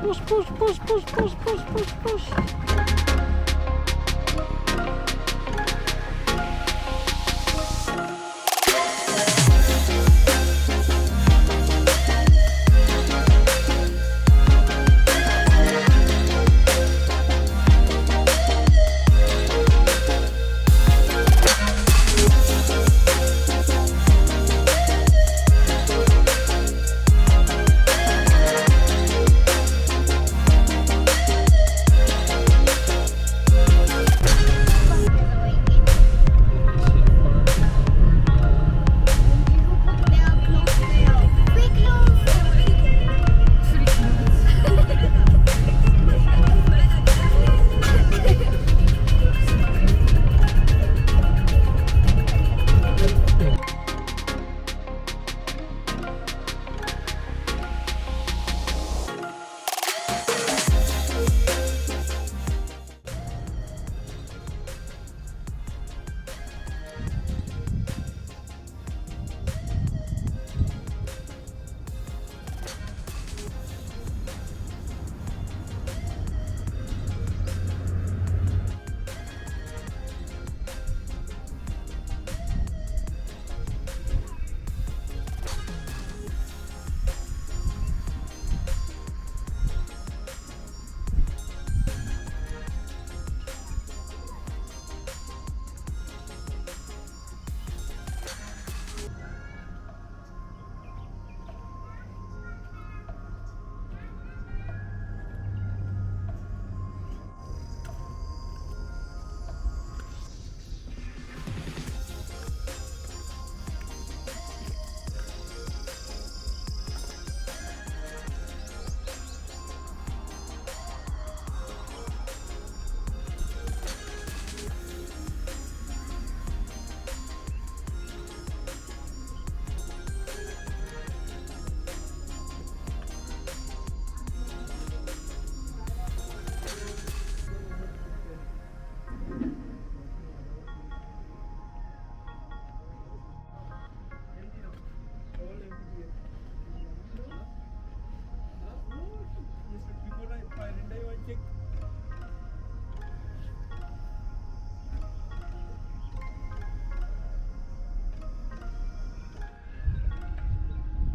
push, push, push, push, push, push, push, push.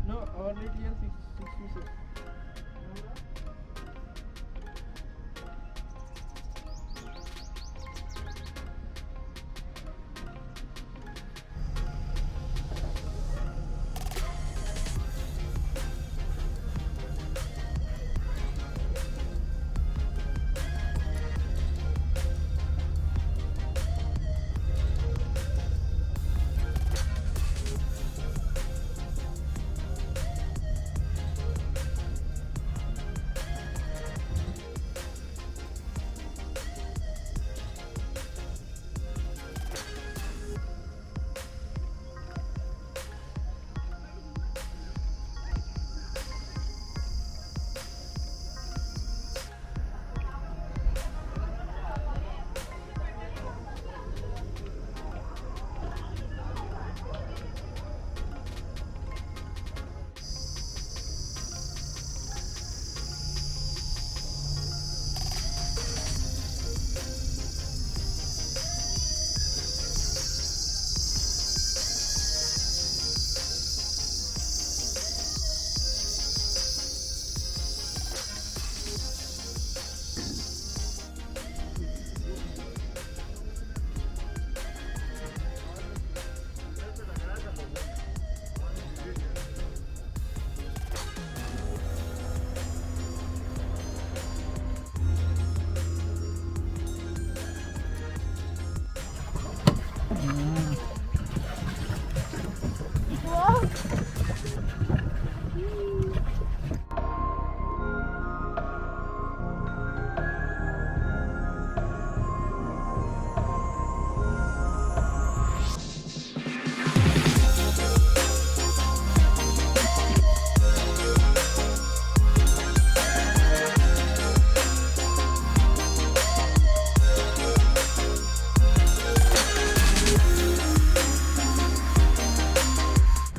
No, already 66.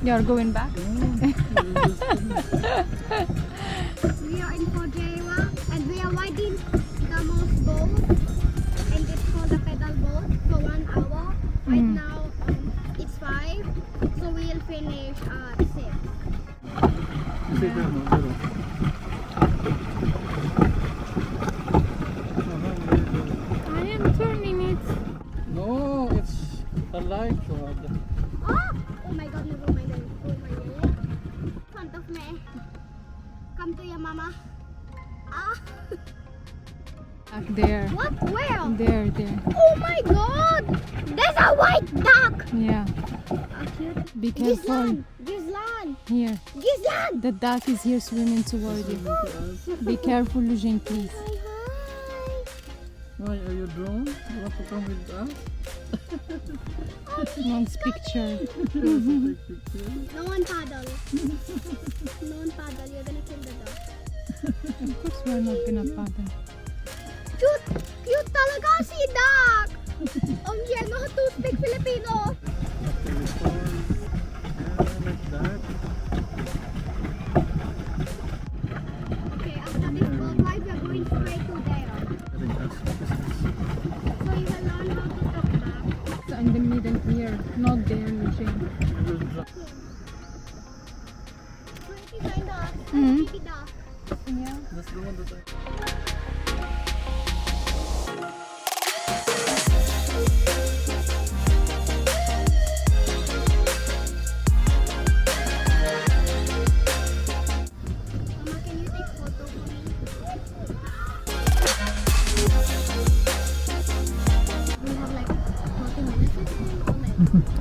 You're going back? We are in for day one. Back there. What? Where? There, there. Oh my god! There's a white duck! Yeah. Cute. Be careful. Gizlan! Here. Gizlan! The duck is here swimming toward you. Be careful, Lujin, please. Hi, Why are you drawn? You want to come with us? Mom's picture. Take picture. hi. No one paddle. No one paddle. You're gonna kill the dog. Of course we're not gonna paddle. Cute! Cute talaga si duck! OMG, I know how to speak Filipino. Like that. Okay, after this boat ride, we're going straight to there. I think that's business. So you will learn how to talk back. So in the middle here, not there, Lujin. Pretty kind of. Mhm. Pretty duck. Yeah. That's the one that I... Mama, can you take photo for me? We have like 40 minutes, I think, or like 25.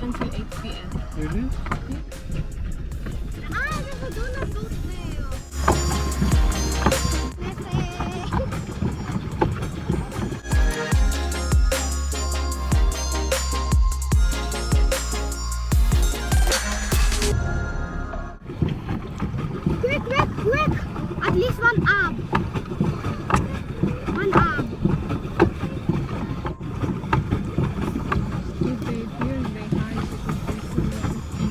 Until 8 p.m. Really? Ah, there's a donut boat there. Quick, quick, quick! At least one ab. One ab. If they hear, they hide because they're so low.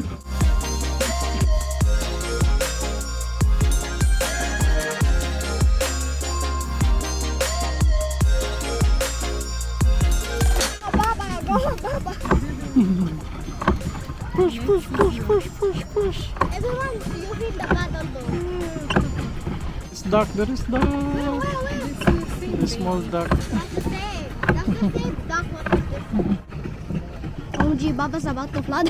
Go, Baba, go, Baba. Push, push, push, push, push, push. Everyone, you hit the paddle though. It's dark. There is dark. Where? The small duck. That's the same. That's the same duck. What is this? OMG, Baba's about to flood.